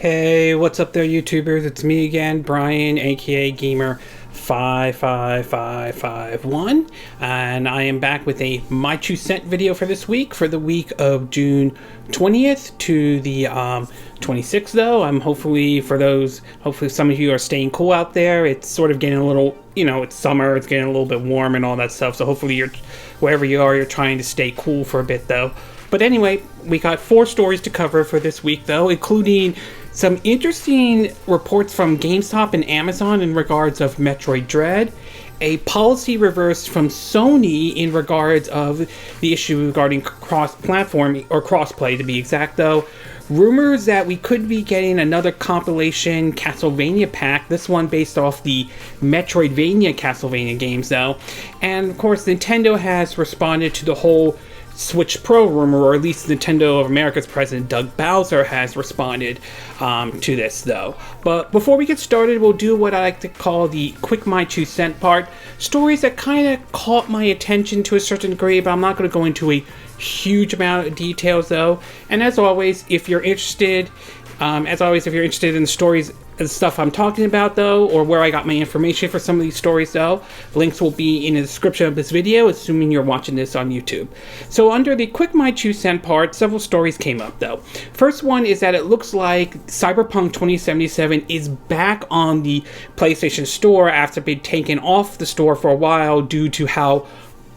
Hey, what's up there, YouTubers? It's me again, Brian, aka Gamer 55551, and I am back with a My 2 Cent video for this week, for the week of June 20th to the 26th. Though hopefully some of you are staying cool out there. It's sort of getting a little, it's summer, it's getting a little bit warm and all that stuff, so hopefully wherever you are, you're trying to stay cool for a bit though. But anyway, we got 4 stories to cover for this week though, including some interesting reports from GameStop and Amazon in regards of Metroid Dread, a policy reverse from Sony in regards of the issue regarding cross-platform, or crossplay to be exact though, rumors that we could be getting another compilation Castlevania pack, this one based off the Metroidvania Castlevania games though, and of course Nintendo has responded to the whole Switch Pro rumor, or at least Nintendo of America's president Doug Bowser has responded to this though. But before we get started, we'll do what I like to call the quick My 2 Cent part. Stories that kind of caught my attention to a certain degree, but I'm not going to go into a huge amount of details though. And as always, if you're interested in the stories and stuff I'm talking about though, or where I got my information for some of these stories though, links will be in the description of this video, assuming you're watching this on YouTube. So under the quick My 2 Cent part, several stories came up though. First one is that it looks like Cyberpunk 2077 is back on the PlayStation Store after being taken off the store for a while due to how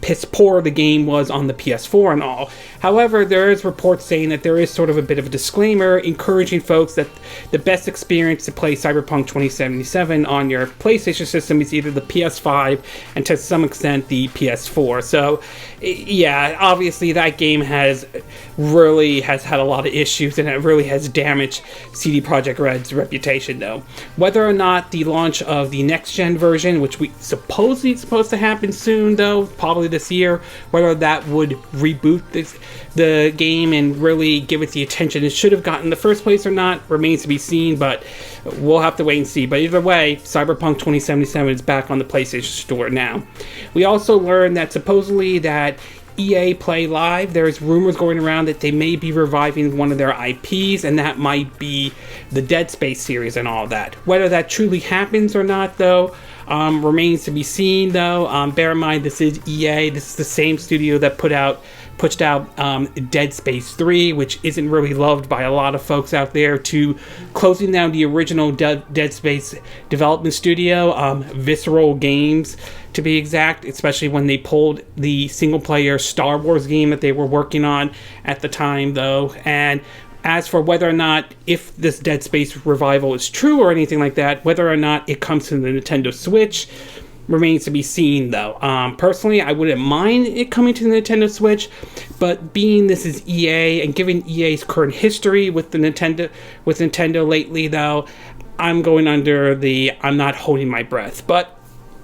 piss poor the game was on the PS4 and all. However, there is reports saying that there is sort of a bit of a disclaimer encouraging folks that the best experience to play Cyberpunk 2077 on your PlayStation system is either the PS5 and to some extent the PS4. So yeah, obviously that game has had a lot of issues, and it really has damaged CD Projekt Red's reputation though. Whether or not the launch of the next gen version, which we supposedly is supposed to happen soon though, probably this year, whether that would reboot the game and really give it the attention it should have gotten in the first place or not remains to be seen, but we'll have to wait and see. But either way, Cyberpunk 2077 is back on the PlayStation Store now. We also learned that supposedly that EA Play Live, there's rumors going around that they may be reviving one of their IPs, and that might be the Dead Space series and all that. Whether that truly happens or not though, remains to be seen though. Bear in mind, this is EA. This is the same studio that pushed out Dead Space 3, which isn't really loved by a lot of folks out there, to closing down the original Dead Space development studio, Visceral Games to be exact, especially when they pulled the single-player Star Wars game that they were working on at the time though. And as for whether or not, if this Dead Space revival is true or anything like that, whether or not it comes to the Nintendo Switch remains to be seen though. Personally, I wouldn't mind it coming to the Nintendo Switch, but being this is EA, and given EA's current history with Nintendo lately though, I'm going under the I'm not holding my breath. But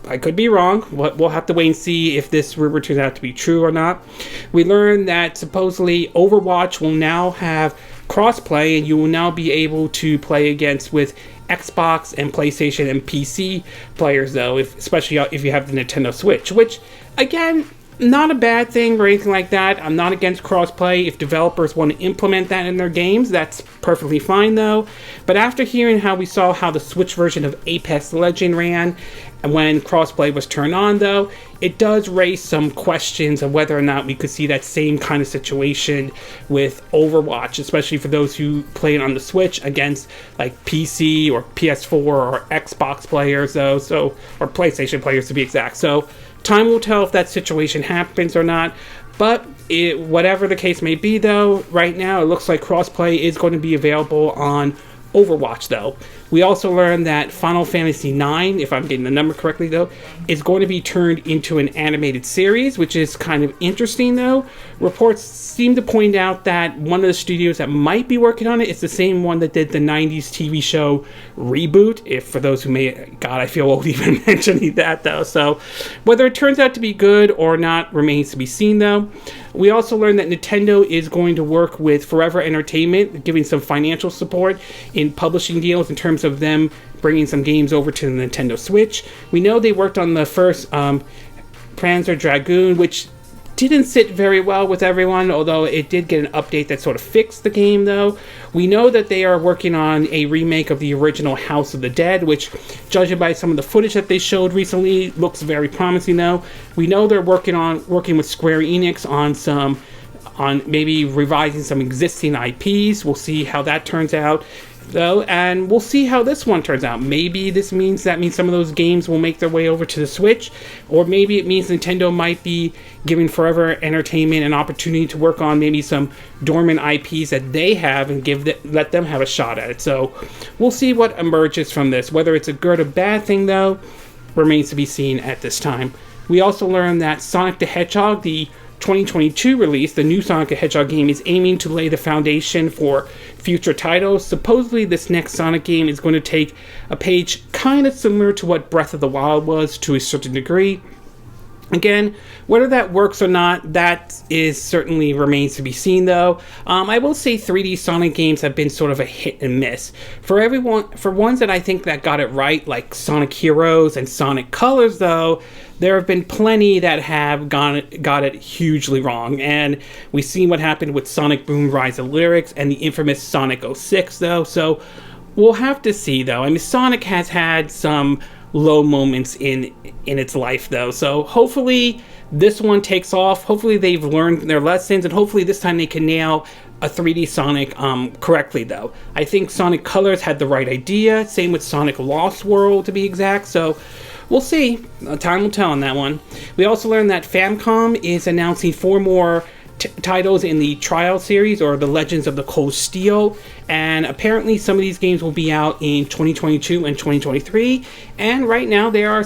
I could be wrong. We'll have to wait and see if this rumor turns out to be true or not. We learned that supposedly Overwatch will now have crossplay, and you will now be able to play against with Xbox and PlayStation and PC players though, especially if you have the Nintendo Switch, which again, not a bad thing or anything like that. I'm not against crossplay. If developers want to implement that in their games, that's perfectly fine though. But after hearing how the Switch version of Apex Legends ran and when crossplay was turned on though, it does raise some questions of whether or not we could see that same kind of situation with Overwatch, especially for those who play it on the Switch against like PC or PS4 or Xbox players though, or PlayStation players to be exact. So time will tell if that situation happens or not, but whatever the case may be though, right now it looks like crossplay is going to be available on Overwatch though. We also learned that Final Fantasy IX, if I'm getting the number correctly though, is going to be turned into an animated series, which is kind of interesting though. Reports seem to point out that one of the studios that might be working on it is the same one that did the 90s TV show Reboot, if for those who may, God, I feel old even mentioning that though. So whether it turns out to be good or not remains to be seen though. We also learned that Nintendo is going to work with Forever Entertainment, giving some financial support in publishing deals in terms of them bringing some games over to the Nintendo Switch. We know they worked on the first Panzer Dragoon, which didn't sit very well with everyone, although it did get an update that sort of fixed the game, though. We know that they are working on a remake of the original House of the Dead, which, judging by some of the footage that they showed recently, looks very promising, though. We know they're working with Square Enix on maybe revising some existing IPs. We'll see how that turns out, though, and we'll see how this one turns out. Maybe this means some of those games will make their way over to the Switch, or maybe it means Nintendo might be giving Forever Entertainment an opportunity to work on maybe some dormant IPs that they have and let them have a shot at it. So we'll see what emerges from this. Whether it's a good or bad thing, though, remains to be seen at this time. We also learned that Sonic the Hedgehog, the 2022 release, the new Sonic the Hedgehog game, is aiming to lay the foundation for future titles. Supposedly, this next Sonic game is going to take a page kind of similar to what Breath of the Wild was to a certain degree. Again, whether that works or not, that certainly remains to be seen, though. I will say 3D Sonic games have been sort of a hit and miss. For ones that I think that got it right, like Sonic Heroes and Sonic Colors, though, there have been plenty that have got it hugely wrong. And we've seen what happened with Sonic Boom Rise of Lyrics and the infamous Sonic 06, though. So we'll have to see, though. I mean, Sonic has had some low moments in its life, though, so hopefully this one takes off. Hopefully they've learned their lessons, and hopefully this time they can nail a 3D Sonic correctly, though. I think Sonic Colors had the right idea, same with Sonic Lost World to be exact, so we'll see. Time will tell on that one. We also learned that Famicom is announcing 4 more titles in the Trial series, or the Legends of the Cold Steel, and apparently some of these games will be out in 2022 and 2023, and right now they are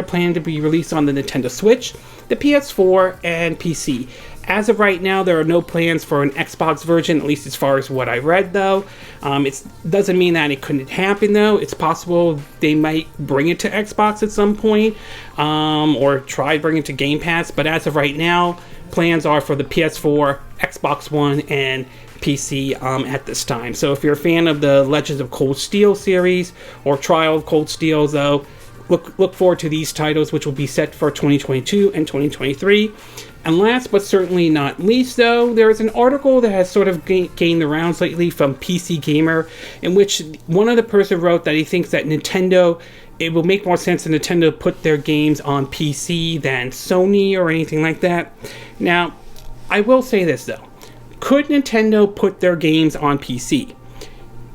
planning to be released on the Nintendo Switch, the PS4, and PC. As of right now, there are no plans for an Xbox version, at least as far as what I read, though. It doesn't mean that it couldn't happen, though. It's possible they might bring it to Xbox at some point, or try bring it to Game Pass, but as of right now, plans are for the PS4, Xbox One, and PC at this time. So if you're a fan of the Legends of Cold Steel series or Trial of Cold Steel, though, look forward to these titles, which will be set for 2022 and 2023. And last but certainly not least, though, there is an article that has sort of gained the rounds lately from PC Gamer, in which one other person wrote that he thinks that it will make more sense for Nintendo put their games on PC than Sony or anything like that. Now, I will say this, though. Could Nintendo put their games on PC?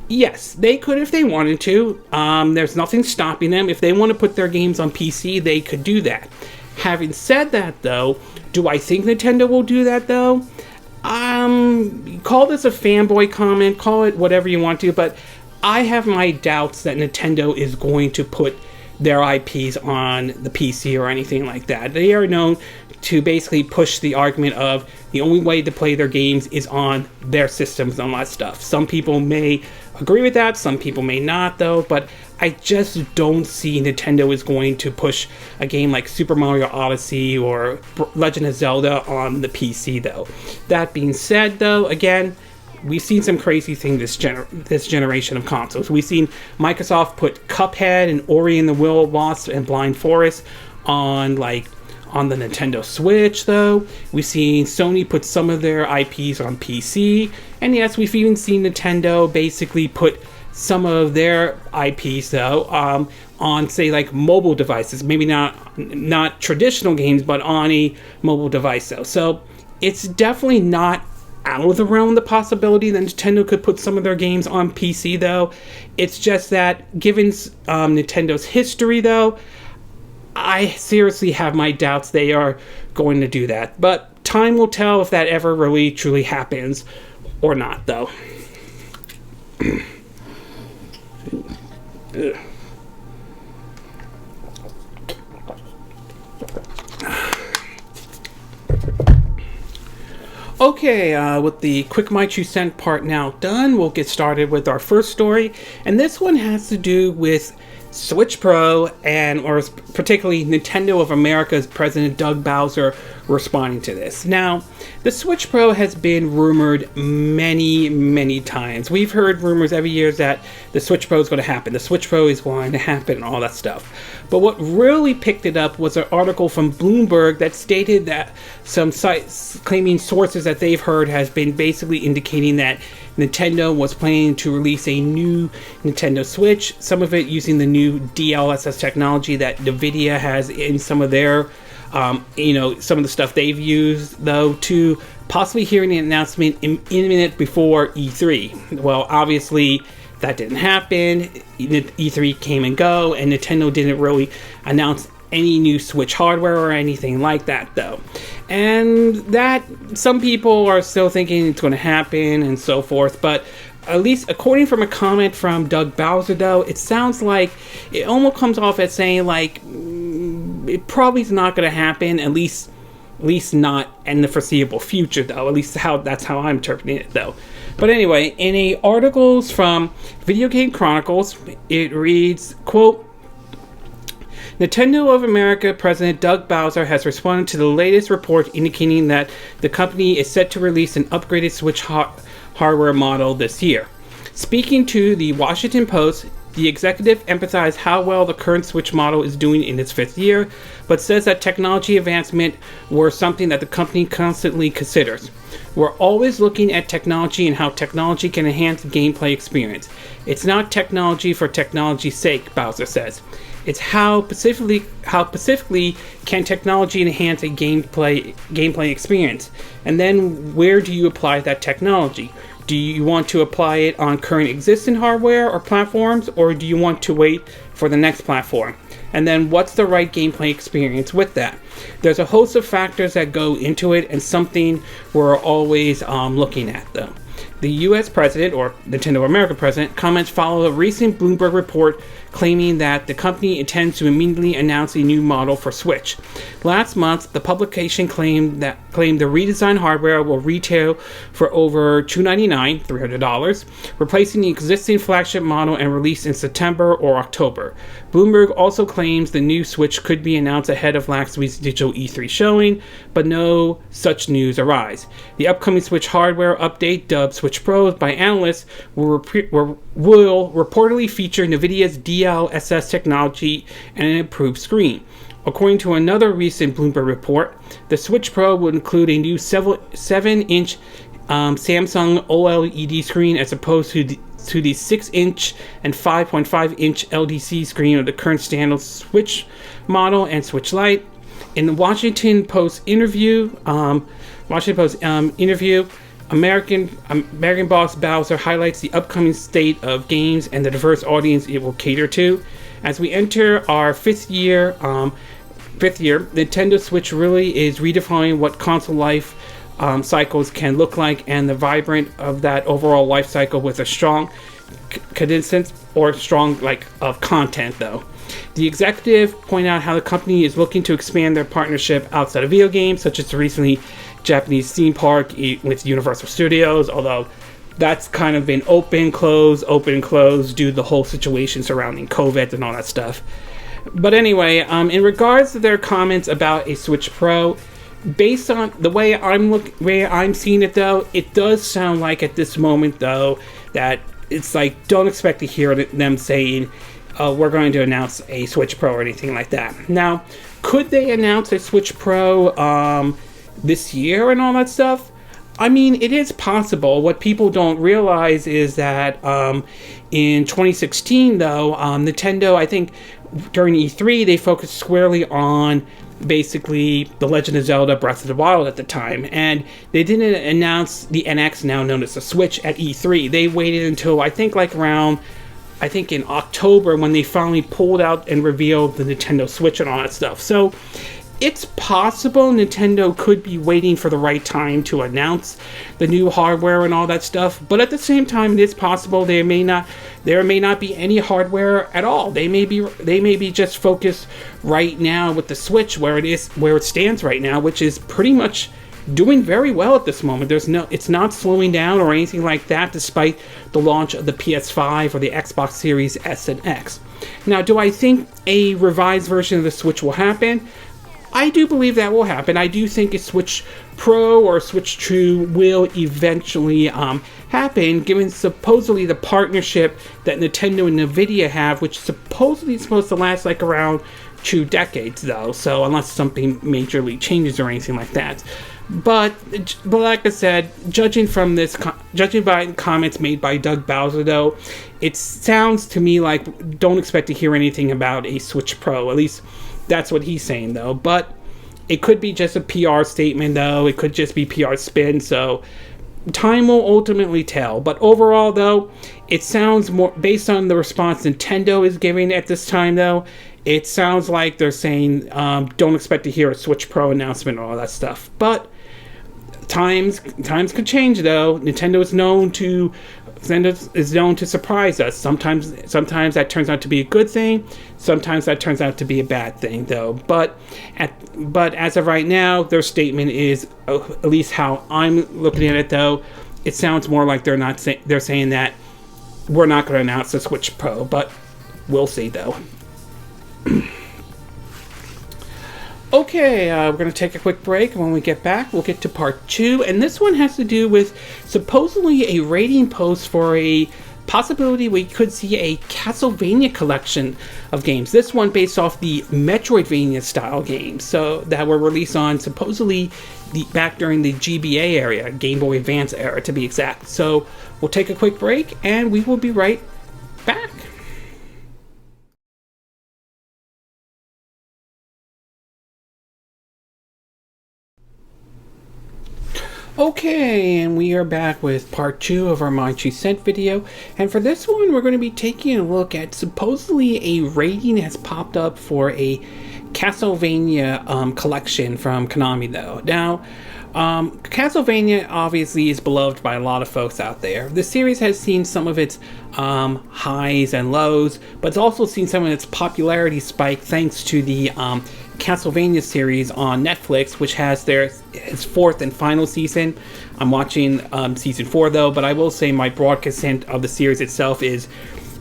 Yes, they could if they wanted to. There's nothing stopping them. If they want to put their games on PC, they could do that. Having said that, though, do I think Nintendo will do that, though? Call this a fanboy comment, call it whatever you want to, but I have my doubts that Nintendo is going to put their IPs on the PC or anything like that. They are known to basically push the argument of the only way to play their games is on their systems and all that stuff. Some people may agree with that, some people may not, though, but I just don't see Nintendo is going to push a game like Super Mario Odyssey or Legend of Zelda on the PC, though. That being said, though, again, we've seen some crazy things this generation of consoles. We've seen Microsoft put Cuphead and Ori and the Will of the Wisps and Blind Forest on the Nintendo Switch, though. We've seen Sony put some of their IPs on PC. And yes, we've even seen Nintendo basically put some of their IPs, though, on, say, like mobile devices. Maybe not traditional games, but on a mobile device, though. So it's definitely not out of the realm of the possibility that Nintendo could put some of their games on PC, though. It's just that, given Nintendo's history, though, I seriously have my doubts they are going to do that. But time will tell if that ever really truly happens or not, though. Okay, with the quick My 2 Cent part now done, we'll get started with our first story. And this one has to do with Switch Pro, or particularly Nintendo of America's President Doug Bowser responding to this. Now, the Switch Pro has been rumored many times. We've heard rumors every year that the Switch Pro is going to happen. The Switch Pro is going to happen and all that stuff. But what really picked it up was an article from Bloomberg that stated that some sites claiming sources that they've heard has been basically indicating that Nintendo was planning to release a new Nintendo Switch, some of it using the new DLSS technology that NVIDIA has in some of their some of the stuff they've used, though, to possibly hearing an announcement imminent before E3. Well, obviously, that didn't happen. E3 came and go, and Nintendo didn't really announce any new Switch hardware or anything like that, though. And that, some people are still thinking it's going to happen and so forth, but at least according from a comment from Doug Bowser, though, it sounds like it almost comes off as saying, like, it probably is not going to happen, at least not in the foreseeable future, though. At least that's how I'm interpreting it, though. But anyway, in a articles from Video Game Chronicles, it reads, quote, Nintendo of America President Doug Bowser has responded to the latest report indicating that the company is set to release an upgraded Switch hardware model this year. Speaking to the Washington Post, the executive emphasized how well the current Switch model is doing in its 5th year, but says that technology advancement were something that the company constantly considers. We're always looking at technology and how technology can enhance the gameplay experience. It's not technology for technology's sake, Bowser says. It's how specifically can technology enhance a gameplay experience, and then where do you apply that technology? Do you want to apply it on current existing hardware or platforms, or do you want to wait for the next platform? And then what's the right gameplay experience with that? There's a host of factors that go into it, and something we're always looking at, though. The U.S. president, or Nintendo America president, comments follow a recent Bloomberg report claiming that the company intends to immediately announce a new model for Switch. Last month, the publication claimed the redesigned hardware will retail for over $299, $300, replacing the existing flagship model and released in September or October. Bloomberg also claims the new Switch could be announced ahead of last week's digital E3 showing, but no such news arise. The upcoming Switch hardware update, dubbed Switch Pros by analysts, will reportedly feature NVIDIA's DLSS technology and an improved screen. According to another recent Bloomberg report, the Switch Pro will include a new 7-inch Samsung OLED screen as opposed to the 6-inch and 5.5-inch LCD screen of the current standard Switch model and Switch Lite. In the Washington Post interview, American boss Bowser highlights the upcoming state of games and the diverse audience it will cater to. As we enter our fifth year, Nintendo Switch really is redefining what console life cycles can look like, and the vibrant of that overall life cycle with a strong cadence or strong of content, though. The executive point out how the company is looking to expand their partnership outside of video games, such as the recently Japanese theme park with Universal Studios, although that's kind of been open, close due to the whole situation surrounding COVID and all that stuff. But anyway, in regards to their comments about a Switch Pro, based on the way I'm seeing it, though, it does sound like at this moment, though, that it's like, don't expect to hear them saying, we're going to announce a Switch Pro or anything like that. Now, could they announce a Switch Pro this year and all that stuff? I mean, it is possible. What people don't realize is that in 2016, though, Nintendo, I think during E3, they focused squarely on basically The Legend of Zelda Breath of the Wild at the time, and they didn't announce the NX, now known as the Switch, at E3. They waited until I think in October when they finally pulled out and revealed the Nintendo Switch and all that stuff. So it's possible Nintendo could be waiting for the right time to announce the new hardware and all that stuff, but at the same time, it is possible there may not be any hardware at all. They may be just focused right now with the Switch where it stands right now, which is pretty much doing very well at this moment. It's not slowing down or anything like that, despite the launch of the PS5 or the Xbox Series S and X. Now, do I think a revised version of the Switch will happen? I do believe that will happen. I do think a Switch Pro or Switch.to will eventually happen, given supposedly the partnership that Nintendo and Nvidia have, which supposedly is supposed to last like around 2 decades, though. So unless something majorly changes or anything like that. But like I said, judging by comments made by Doug Bowser, though, it sounds to me like don't expect to hear anything about a Switch Pro. At least that's what he's saying, though. But it could be just a PR statement, though. It could just be PR spin. So time will ultimately tell. But overall, though, it sounds more based on the response Nintendo is giving at this time, though. It sounds like they're saying don't expect to hear a Switch Pro announcement or all that stuff. But times could change, though. Nintendo is known to surprise us. Sometimes that turns out to be a good thing. Sometimes that turns out to be a bad thing, though. But as of right now, their statement is, at least how I'm looking at it, though, it sounds more like they're saying that we're not going to announce the Switch Pro. But we'll see, though. Okay, we're going to take a quick break, and when we get back, we'll get to part 2, and this one has to do with supposedly a rating post for a possibility we could see a Castlevania collection of games. This one based off the Metroidvania style games, so that were released on supposedly back during the GBA era, Game Boy Advance era to be exact. So we'll take a quick break, and we will be right back. Okay, and we are back with part 2 of our My 2 Cent video, and for this one we're going to be taking a look at supposedly a rating has popped up for a Castlevania collection from Konami, though. Now, Castlevania obviously is beloved by a lot of folks out there. The series has seen some of its highs and lows, but it's also seen some of its popularity spike thanks to the Castlevania series on Netflix, which has its 4th and final season. I'm watching season 4, though, but I will say my broad consent of the series itself is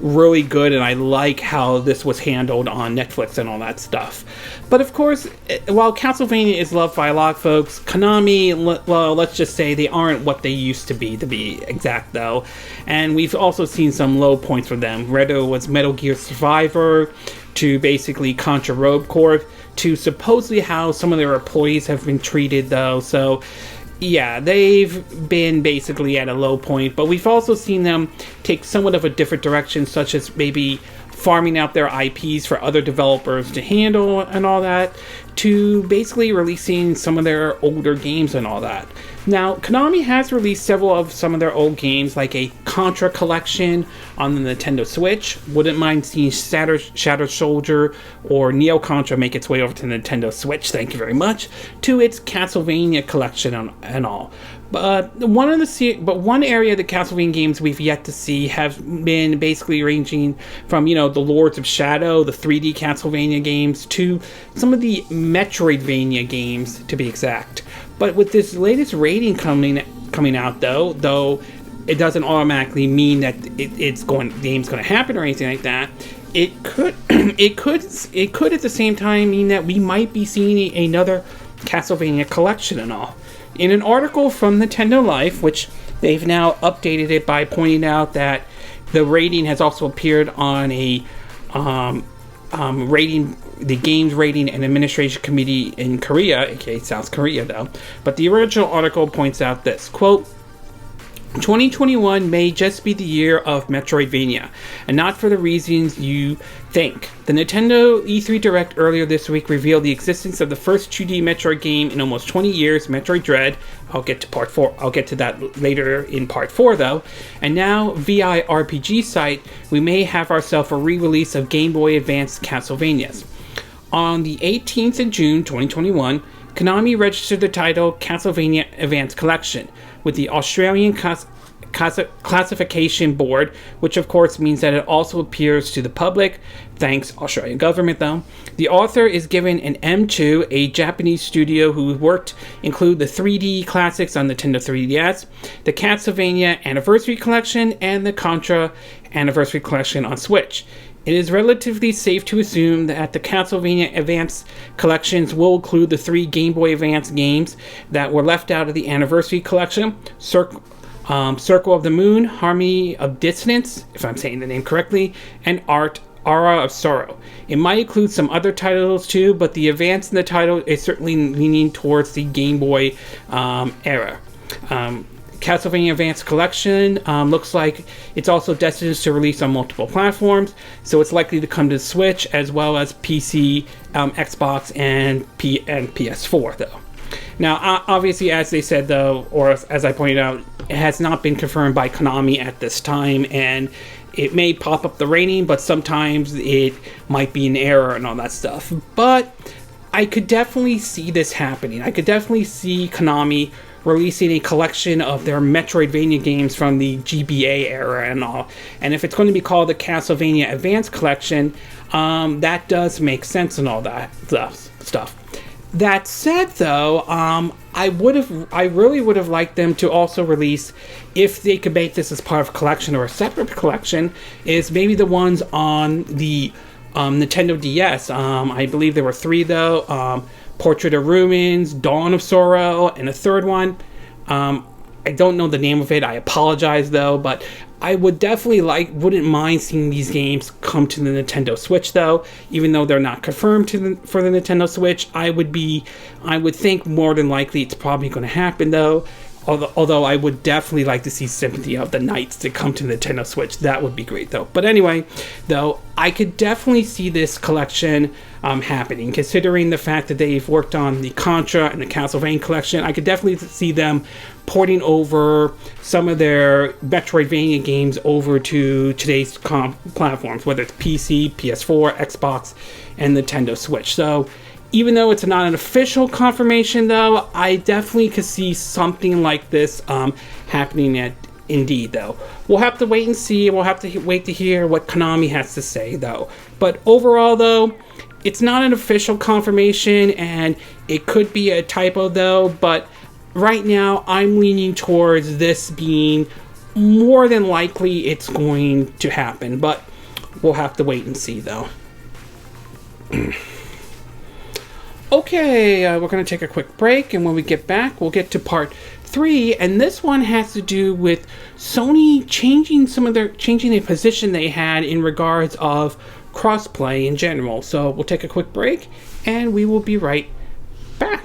really good, and I like how this was handled on Netflix and all that stuff. But of course, while Castlevania is loved by a lot of folks, Konami, well, let's just say they aren't what they used to be exact, though. And we've also seen some low points for them. Whether it was Metal Gear Survivor, to basically Contra Rogue Corp, to supposedly how some of their employees have been treated, though. So yeah, they've been basically at a low point, but we've also seen them take somewhat of a different direction, such as maybe farming out their IPs for other developers to handle and all that, to basically releasing some of their older games and all that. Now, Konami has released some of their old games, like a Contra collection on the Nintendo Switch. Wouldn't mind seeing Shattered Soldier or Neo Contra make its way over to Nintendo Switch, thank you very much, to its Castlevania collection and all. But one area of the Castlevania games we've yet to see have been basically ranging from, the Lords of Shadow, the 3D Castlevania games, to some of the Metroidvania games, to be exact. But with this latest rating coming out, though it doesn't automatically mean that the game's going to happen or anything like that. It could at the same time mean that we might be seeing another Castlevania collection and all. In an article from Nintendo Life, which they've now updated it by pointing out that the rating has also appeared on a the Games Rating and Administration Committee in Korea, aka South Korea, though. But the original article points out this, quote, 2021 may just be the year of Metroidvania, and not for the reasons you think. The Nintendo E3 Direct earlier this week revealed the existence of the first 2D Metroid game in almost 20 years, Metroid Dread. I'll get to part 4. I'll get to that later in part 4, though. And now, via RPG site, we may have ourselves a re-release of Game Boy Advance Castlevanias. On the 18th of June 2021, Konami registered the title Castlevania Advance Collection with the Australian Classification Board, which of course means that it also appears to the public, thanks Australian government though. The author is given an M2, a Japanese studio who worked include the 3D classics on Nintendo 3DS, the Castlevania Anniversary Collection, and the Contra Anniversary Collection on Switch. It is relatively safe to assume that the Castlevania Advance collections will include the 3 Game Boy Advance games that were left out of the Anniversary Collection: Circle of the Moon, Harmony of Dissonance, if I'm saying the name correctly, and Aura of Sorrow. It might include some other titles too, but the advance in the title is certainly leaning towards the Game Boy era. Castlevania Advance Collection looks like it's also destined to release on multiple platforms, so it's likely to come to Switch as well as PC, Xbox, and PS4 though. Now, obviously, as they said though, or as I pointed out, it has not been confirmed by Konami at this time, and it may pop up the rating, but sometimes it might be an error and all that stuff. But I could definitely see this happening. I could definitely see Konami releasing a collection of their Metroidvania games from the GBA era and all. And if it's going to be called the Castlevania Advance Collection, that does make sense and all that stuff. That said, though, I really would have liked them to also release, if they could make this as part of a collection or a separate collection, is maybe the ones on the Nintendo DS. I believe there were 3 though. Portrait of Ruins, Dawn of Sorrow, and a 3rd one. I don't know the name of it. I apologize though, but I would definitely wouldn't mind seeing these games come to the Nintendo Switch though, even though they're not confirmed for the Nintendo Switch. I would think more than likely it's probably going to happen though. Although I would definitely like to see Symphony of the Nights to come to Nintendo Switch. That would be great though. But anyway, though, I could definitely see this collection happening, considering the fact that they've worked on the Contra and the Castlevania collection. I could definitely see them porting over some of their Metroidvania games over to today's platforms, whether it's PC, PS4, Xbox, and Nintendo Switch. So even though it's not an official confirmation, though, I definitely could see something like this happening indeed, though. We'll have to wait and see. We'll have to wait to hear what Konami has to say, though. But overall, though, it's not an official confirmation, and it could be a typo, though. But right now, I'm leaning towards this being more than likely it's going to happen. But we'll have to wait and see, though. Okay, we're going to take a quick break, and when we get back, we'll get to part 3, and this one has to do with Sony changing the position they had in regards of crossplay in general. So we'll take a quick break, and we will be right back.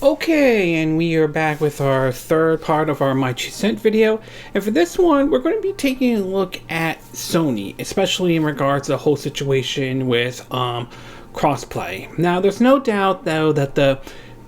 Okay, and we are back with our 3rd part of our My 2 Cent video. And for this one, we're going to be taking a look at Sony, especially in regards to the whole situation with crossplay. Now, there's no doubt, though, that the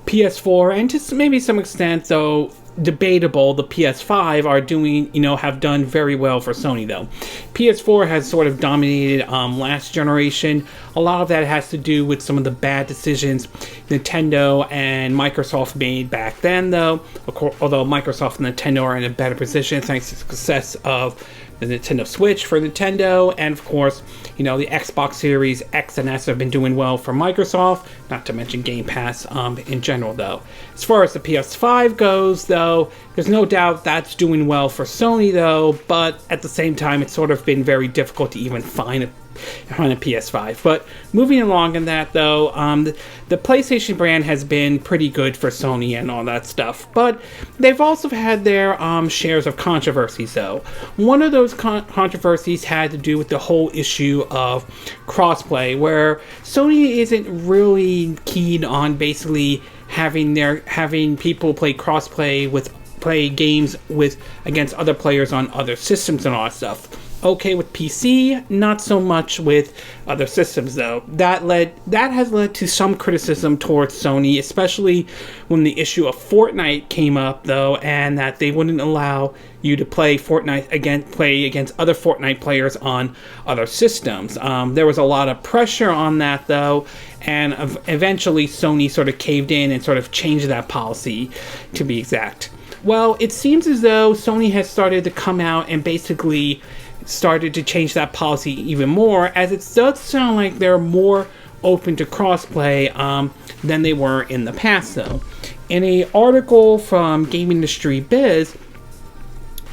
PS4, and to maybe some extent, though debatable, the PS5 are doing, have done very well for Sony, though. PS4 has sort of dominated last generation. A lot of that has to do with some of the bad decisions Nintendo and Microsoft made back then, though. Although Microsoft and Nintendo are in a better position thanks to the success of the Nintendo Switch for Nintendo, and of course, the Xbox Series X and S have been doing well for Microsoft, not to mention Game Pass in general, though. As far as the PS5 goes, though, there's no doubt that's doing well for Sony, though, but at the same time, it's sort of been very difficult to even find a PS5. But moving along in that, though, the PlayStation brand has been pretty good for Sony and all that stuff. But they've also had their shares of controversies, though. One of those controversies had to do with the whole issue of crossplay, where Sony isn't really keen on basically having people play play games against other players on other systems and all that stuff. Okay with PC, not so much with other systems, though. That has led to some criticism towards Sony, especially when the issue of Fortnite came up, though, and that they wouldn't allow you to play against other Fortnite players on other systems. There was a lot of pressure on that, though, and eventually Sony sort of caved in and sort of changed that policy, to be exact. Well, it seems as though Sony has started to come out and basically started to change that policy even more, as it does sound like they're more open to crossplay than they were in the past, though. In an article from Game Industry Biz,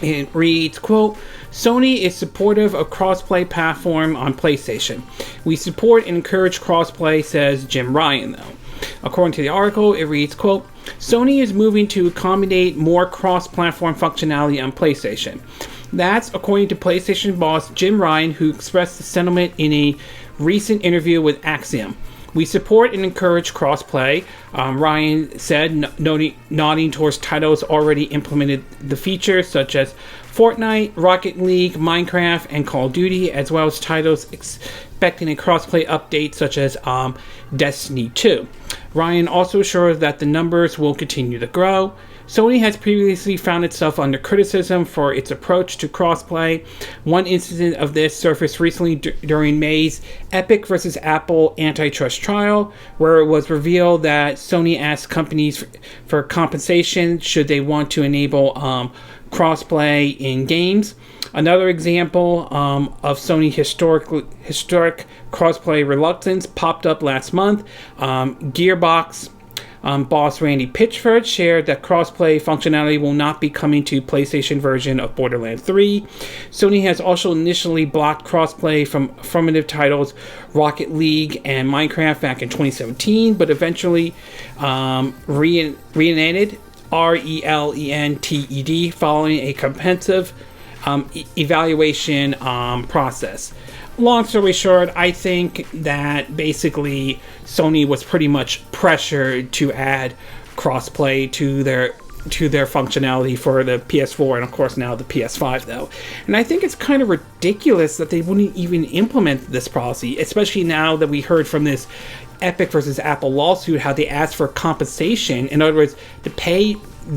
it reads, quote, Sony is supportive of crossplay platform on PlayStation. We support and encourage crossplay, says Jim Ryan, though. According to the article, it reads, quote, Sony is moving to accommodate more cross-platform functionality on PlayStation. That's according to PlayStation boss Jim Ryan, who expressed the sentiment in a recent interview with Axiom. We support and encourage crossplay, Ryan said, nodding towards titles already implemented the features such as Fortnite, Rocket League, Minecraft, and Call of Duty, as well as titles expecting a crossplay update such as Destiny 2. Ryan also assured that the numbers will continue to grow. Sony has previously found itself under criticism for its approach to crossplay. One incident of this surfaced recently during May's Epic vs. Apple antitrust trial, where it was revealed that Sony asked companies for compensation should they want to enable crossplay in games. Another example of Sony historic crossplay reluctance popped up last month. Gearbox boss Randy Pitchford shared that crossplay functionality will not be coming to PlayStation version of Borderlands 3. Sony has also initially blocked crossplay from affirmative titles Rocket League and Minecraft back in 2017, but eventually relented RELENTED following a comprehensive evaluation process. Long story short, I think that basically Sony was pretty much pressured to add crossplay to their functionality for the PS4 and of course now the PS5 though. And I think it's kind of ridiculous that they wouldn't even implement this policy, especially now that we heard from this Epic versus Apple lawsuit how they asked for compensation. In other words, to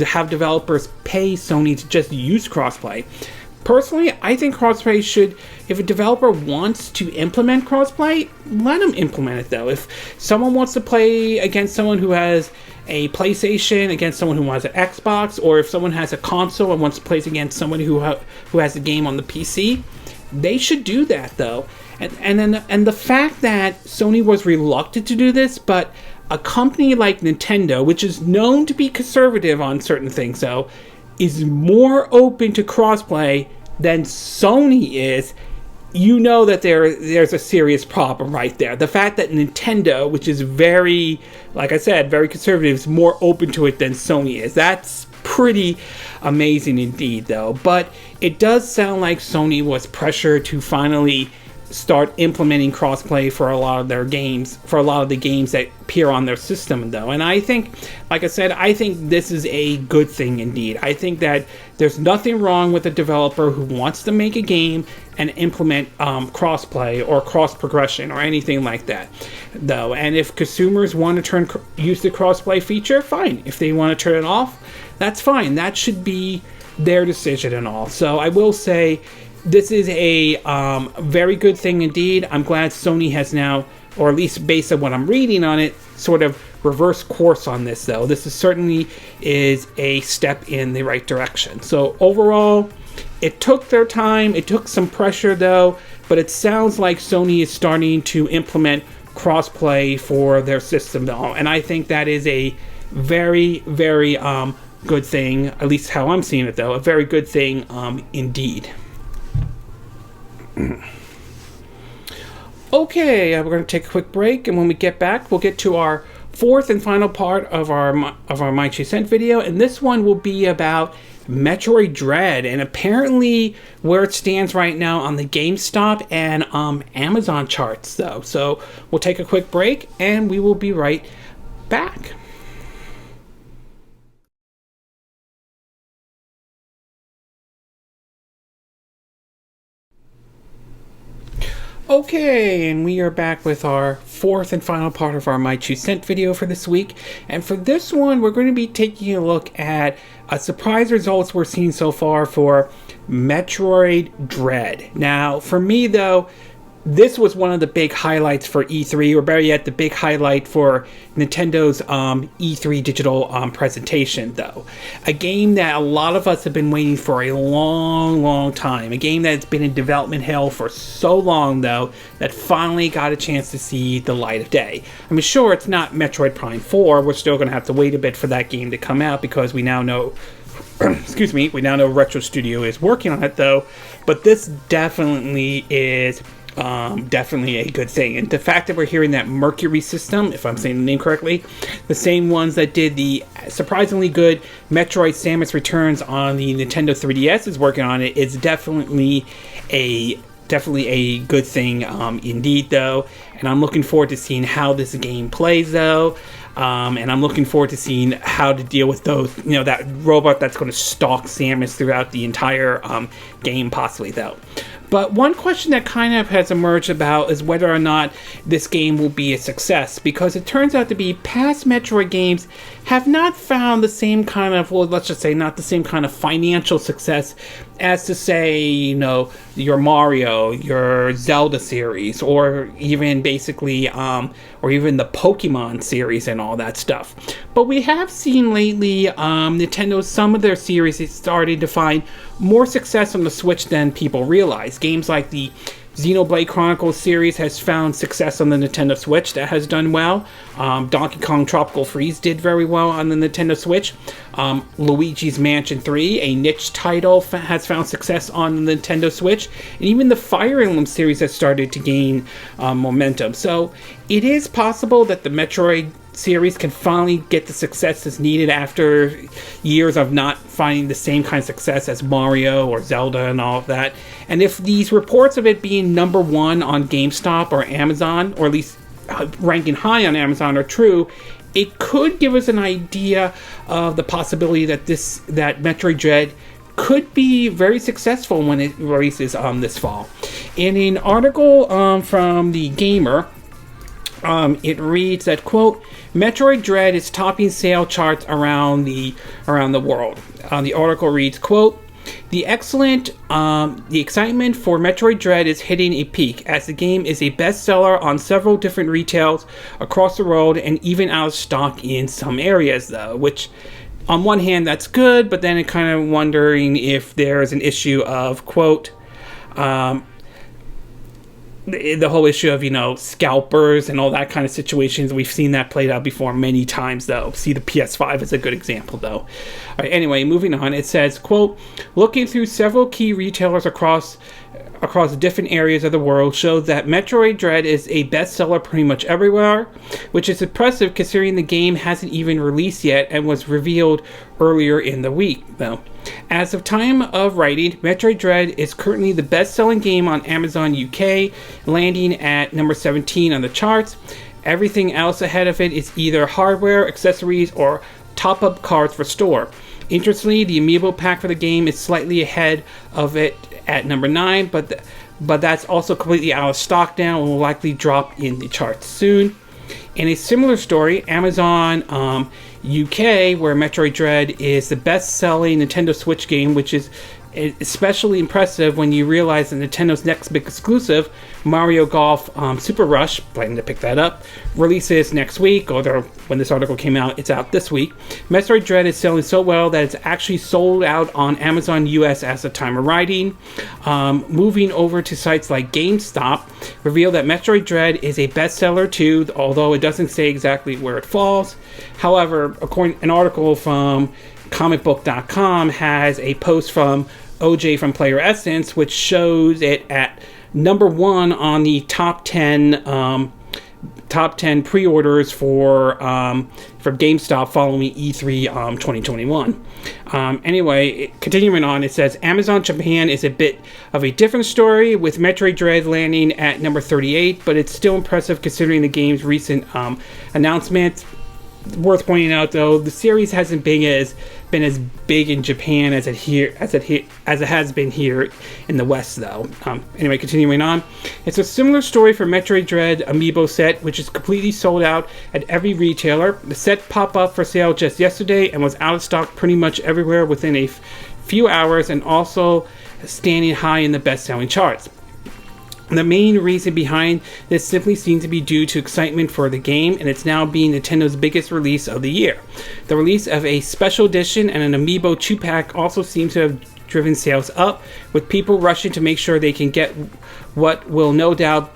have developers pay Sony to just use crossplay. Personally, I think crossplay should, if a developer wants to implement crossplay, let them implement it though. If someone wants to play against someone who has a PlayStation, against someone who has an Xbox, or if someone has a console and wants to play against someone who has a game on the PC, they should do that though. And the fact that Sony was reluctant to do this, but a company like Nintendo, which is known to be conservative on certain things though, is more open to crossplay than Sony is, you know that there's a serious problem right there. The fact that Nintendo, which is very, like I said, very conservative, is more open to it than Sony is. That's pretty amazing indeed, though. But it does sound like Sony was pressured to finally start implementing crossplay for a lot of their games, for a lot of the games that appear on their system though. And I think, like I said, I think this is a good thing indeed. I think that there's nothing wrong with a developer who wants to make a game and implement crossplay or cross progression or anything like that though. And if consumers want to use the crossplay feature, fine. If they want to turn it off, that's fine. That should be their decision and all. So I will say this is a very good thing indeed. I'm glad Sony has now, or at least based on what I'm reading on it, sort of reverse course on this though. This certainly is a step in the right direction. So overall, it took their time. It took some pressure though, but it sounds like Sony is starting to implement crossplay for their system though. And I think that is a very, very good thing, at least how I'm seeing it though, a very good thing indeed. Okay, we're going to take a quick break, and when we get back, we'll get to our fourth and final part of our My 2 Cent video, and this one will be about Metroid Dread, and apparently where it stands right now on the GameStop and Amazon charts, though. So we'll take a quick break, and we will be right back. Okay, and we are back with our fourth and final part of our My 2 Cent video for this week. And for this one, we're going to be taking a look at surprise results we're seeing so far for Metroid Dread. Now, for me though, this was one of the big highlights for E3, or better yet, the big highlight for Nintendo's E3 digital presentation, though. A game that a lot of us have been waiting for a long, long time. A game that's been in development hell for so long, though, that finally got a chance to see the light of day. I mean, sure, it's not Metroid Prime 4. We're still going to have to wait a bit for that game to come out because we now know excuse me, we now know Retro Studio is working on it, though. But this definitely is definitely a good thing. And the fact that we're hearing that Mercury system, if I'm saying the name correctly, the same ones that did the surprisingly good Metroid Samus Returns on the Nintendo 3DS is working on it, is definitely a good thing indeed, though. And I'm looking forward to seeing how this game plays, though. And I'm looking forward to seeing how to deal with those, that robot that's going to stalk Samus throughout the entire game, possibly, though. But one question that kind of has emerged about is whether or not this game will be a success, because it turns out to be past Metroid games have not found the same kind of, well, let's just say not the same kind of financial success as to say, your Mario, your Zelda series, or even basically, or even the Pokemon series and all that stuff. But we have seen lately, Nintendo, some of their series is starting to find more success on the Switch than people realize. Games like the Xenoblade Chronicles series has found success on the Nintendo Switch. That has done well. Donkey Kong Tropical Freeze did very well on the Nintendo Switch. Luigi's Mansion 3, a niche title, has found success on the Nintendo Switch. And even the Fire Emblem series has started to gain momentum. So it is possible that the Metroid series can finally get the success that's needed after years of not finding the same kind of success as Mario or Zelda and all of that. And if these reports of it being number one on GameStop or Amazon, or at least ranking high on Amazon, are true, it could give us an idea of the possibility that that Metroid Dread could be very successful when it releases this fall. In an article from The Gamer, it reads that, quote, Metroid Dread is topping sale charts around the world. The article reads, quote, the excitement for Metroid Dread is hitting a peak, as the game is a bestseller on several different retails across the world and even out of stock in some areas, though, which on one hand that's good, but then it kind of wondering if there's an issue of, quote, the whole issue of, scalpers and all that kind of situations. We've seen that played out before many times, though. See the PS5 as a good example, though. All right, anyway, moving on. It says, quote, looking through several key retailers across different areas of the world shows that Metroid Dread is a bestseller pretty much everywhere, which is impressive considering the game hasn't even released yet and was revealed earlier in the week, though. As of time of writing, Metroid Dread is currently the best-selling game on Amazon UK, landing at number 17 on the charts. Everything else ahead of it is either hardware, accessories, or top-up cards for store. Interestingly, the amiibo pack for the game is slightly ahead of it at number 9, but that's also completely out of stock now and will likely drop in the charts soon. In a similar story, Amazon UK, where Metroid Dread is the best-selling Nintendo Switch game, which is especially impressive when you realize that Nintendo's next big exclusive, Mario Golf Super Rush, planning to pick that up, releases next week, although when this article came out, it's out this week. Metroid Dread is selling so well that it's actually sold out on Amazon US as the time of writing. Moving over to sites like GameStop, reveal that Metroid Dread is a bestseller too, although it doesn't say exactly where it falls. However, an article from comicbook.com has a post from OJ from Player Essence, which shows it at number 1 on the top 10 pre-orders for GameStop following E3 2021. Anyway, continuing on, it says Amazon Japan is a bit of a different story, with Metroid Dread landing at number 38, but it's still impressive considering the game's recent announcements. Worth pointing out, though, the series hasn't been as big in Japan as it has been here in the West, though. Anyway, continuing on, it's a similar story for Metroid Dread amiibo set, which is completely sold out at every retailer. The set popped up for sale just yesterday and was out of stock pretty much everywhere within a few hours, and also standing high in the best-selling charts. The main reason behind this simply seems to be due to excitement for the game, and it's now being Nintendo's biggest release of the year. The release of a special edition and an Amiibo 2-pack also seems to have driven sales up, with people rushing to make sure they can get what will no doubt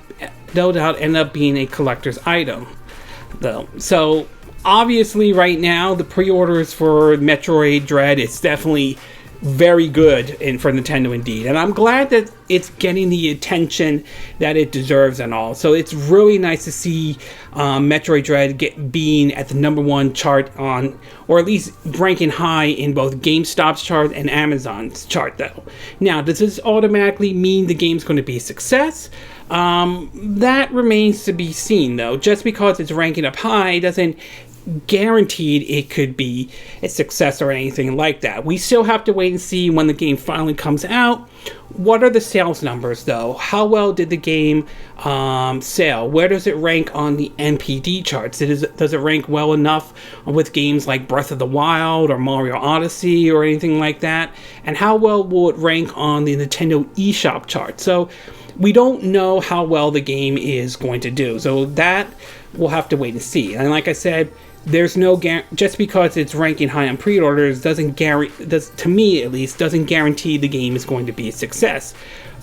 end up being a collector's item, though. So obviously right now the pre-orders for Metroid Dread is definitely very good for Nintendo indeed, and I'm glad that it's getting the attention that it deserves and all. So it's really nice to see Metroid Dread being at the #1 chart on, or at least ranking high in both GameStop's chart and Amazon's chart though. Now, does this automatically mean the game's going to be a success? That remains to be seen though. Just because it's ranking up high doesn't guaranteed it could be a success or anything like that. We still have to wait and see when the game finally comes out. What are the sales numbers though? How well did the game sell? Where does it rank on the NPD charts? Does it rank well enough with games like Breath of the Wild or Mario Odyssey or anything like that? And how well will it rank on the Nintendo eShop chart? So we don't know how well the game is going to do. So that we'll have to wait and see. And like I said, there's no just because it's ranking high on pre-orders to me at least, doesn't guarantee the game is going to be a success.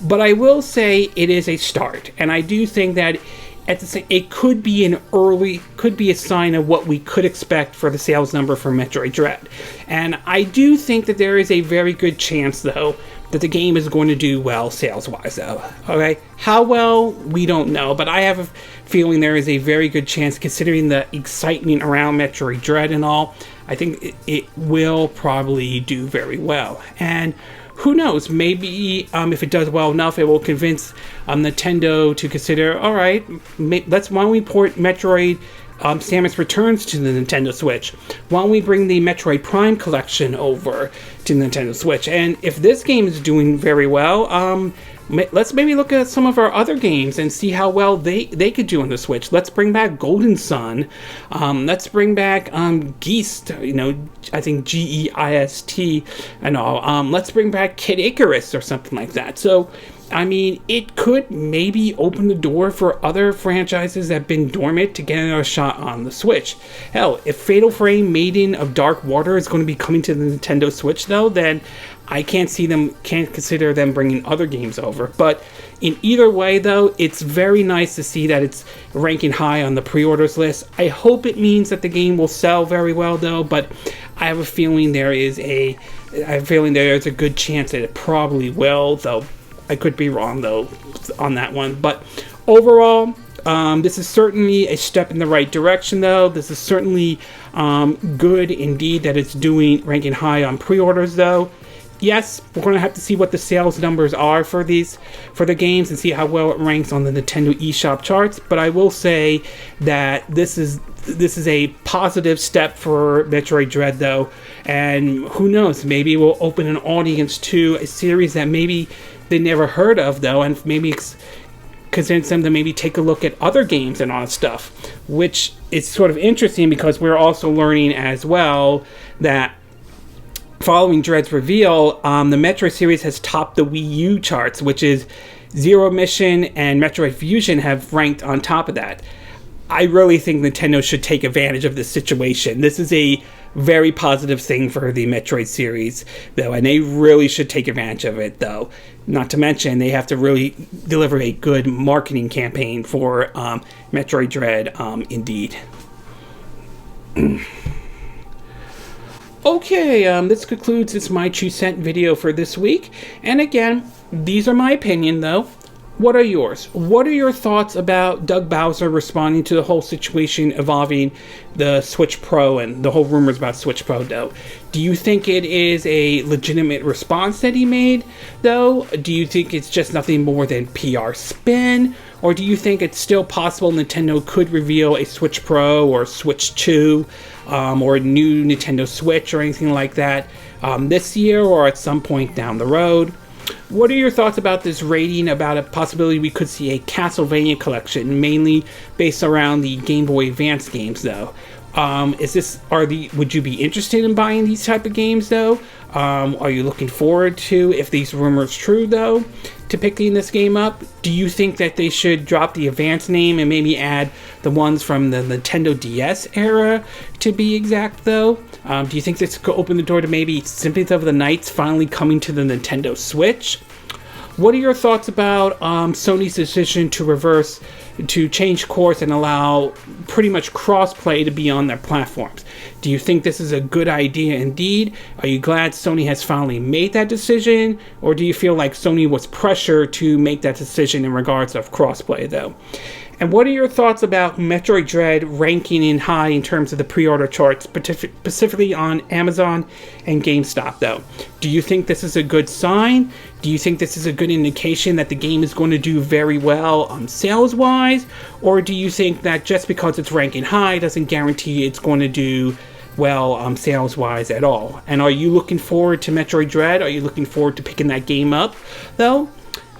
But I will say it is a start, and I do think that it could be a sign of what we could expect for the sales number for Metroid Dread. And I do think that there is a very good chance though that the game is going to do well sales-wise though. Okay, how well we don't know, but I have a feeling there is a very good chance, considering the excitement around Metroid Dread and all. I think it will probably do very well, and who knows, maybe if it does well enough, it will convince Nintendo to consider, all right, why don't we port Metroid Samus Returns to the Nintendo Switch? Why don't we bring the Metroid Prime collection over to the Nintendo Switch? And if this game is doing very well, let's maybe look at some of our other games and see how well they could do on the Switch. Let's bring back Golden Sun. Let's bring back Geist, I think Geist and all. Let's bring back Kid Icarus or something like that. So, I mean, it could maybe open the door for other franchises that have been dormant to get another shot on the Switch. Hell, if Fatal Frame Maiden of Dark Water is going to be coming to the Nintendo Switch though, then I can't consider them bringing other games over. But in either way though, it's very nice to see that it's ranking high on the pre-orders list. I hope it means that the game will sell very well though, but I have a feeling there is a good chance that it probably will, though I could be wrong though on that one. But overall, this is certainly a step in the right direction though. This is certainly good indeed that it's ranking high on pre-orders though. Yes, we're going to have to see what the sales numbers are for the games and see how well it ranks on the Nintendo eShop charts. But I will say that this is a positive step for Metroid Dread though, and who knows, maybe we'll open an audience to a series that maybe they never heard of though, and maybe convince them to maybe take a look at other games and all that stuff, which is sort of interesting because we're also learning as well that following Dread's reveal, the Metroid series has topped the Wii U charts, which is Zero Mission and Metroid Fusion have ranked on top of that. I really think Nintendo should take advantage of this situation. This is a very positive thing for the Metroid series, though, and they really should take advantage of it, though. Not to mention, they have to really deliver a good marketing campaign for Metroid Dread, indeed. Okay, this concludes this My 2 Cent video for this week. And again, these are my opinion, though. What are yours? What are your thoughts about Doug Bowser responding to the whole situation involving the Switch Pro and the whole rumors about Switch Pro, though? Do you think it is a legitimate response that he made, though? Do you think it's just nothing more than PR spin? Or do you think it's still possible Nintendo could reveal a Switch Pro or Switch 2 or a new Nintendo Switch or anything like that this year or at some point down the road? What are your thoughts about this rating, about a possibility we could see a Castlevania collection, mainly based around the Game Boy Advance games, though? Would you be interested in buying these type of games though? Are you looking forward to, if these rumors true though, to picking this game up? Do you think that they should drop the Advance name and maybe add the ones from the Nintendo DS era, to be exact though? Do you think this could open the door to maybe Symphony of the Nights finally coming to the Nintendo Switch? What are your thoughts about Sony's decision to change course and allow pretty much cross-play to be on their platforms? Do you think this is a good idea indeed? Are you glad Sony has finally made that decision? Or do you feel like Sony was pressured to make that decision in regards of cross-play though? And what are your thoughts about Metroid Dread ranking in high in terms of the pre-order charts, specifically on Amazon and GameStop though? Do you think this is a good sign? Do you think this is a good indication that the game is going to do very well sales-wise? Or do you think that just because it's ranking high doesn't guarantee it's going to do well sales-wise at all? And are you looking forward to Metroid Dread? Are you looking forward to picking that game up though?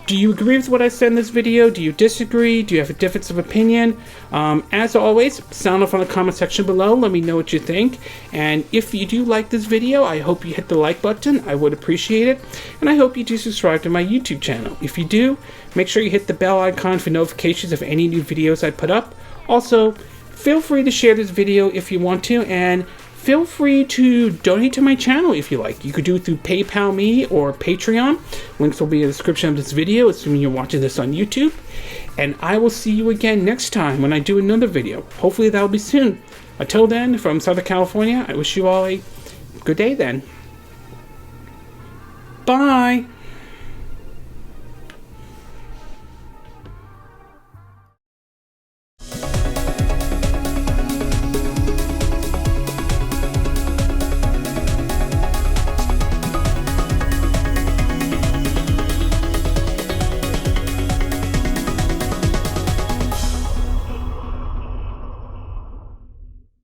Do you agree with what I said in this video? Do you disagree? Do you have a difference of opinion? As always, sound off on the comment section below. Let me know what you think. And if you do like this video, I hope you hit the like button. I would appreciate it. And I hope you do subscribe to my YouTube channel. If you do, make sure you hit the bell icon for notifications of any new videos I put up. Also, feel free to share this video if you want to, and feel free to donate to my channel if you like. You could do it through PayPal me or Patreon. Links will be in the description of this video, assuming you're watching this on YouTube. And I will see you again next time when I do another video. Hopefully that'll be soon. Until then, from Southern California, I wish you all a good day then. Bye!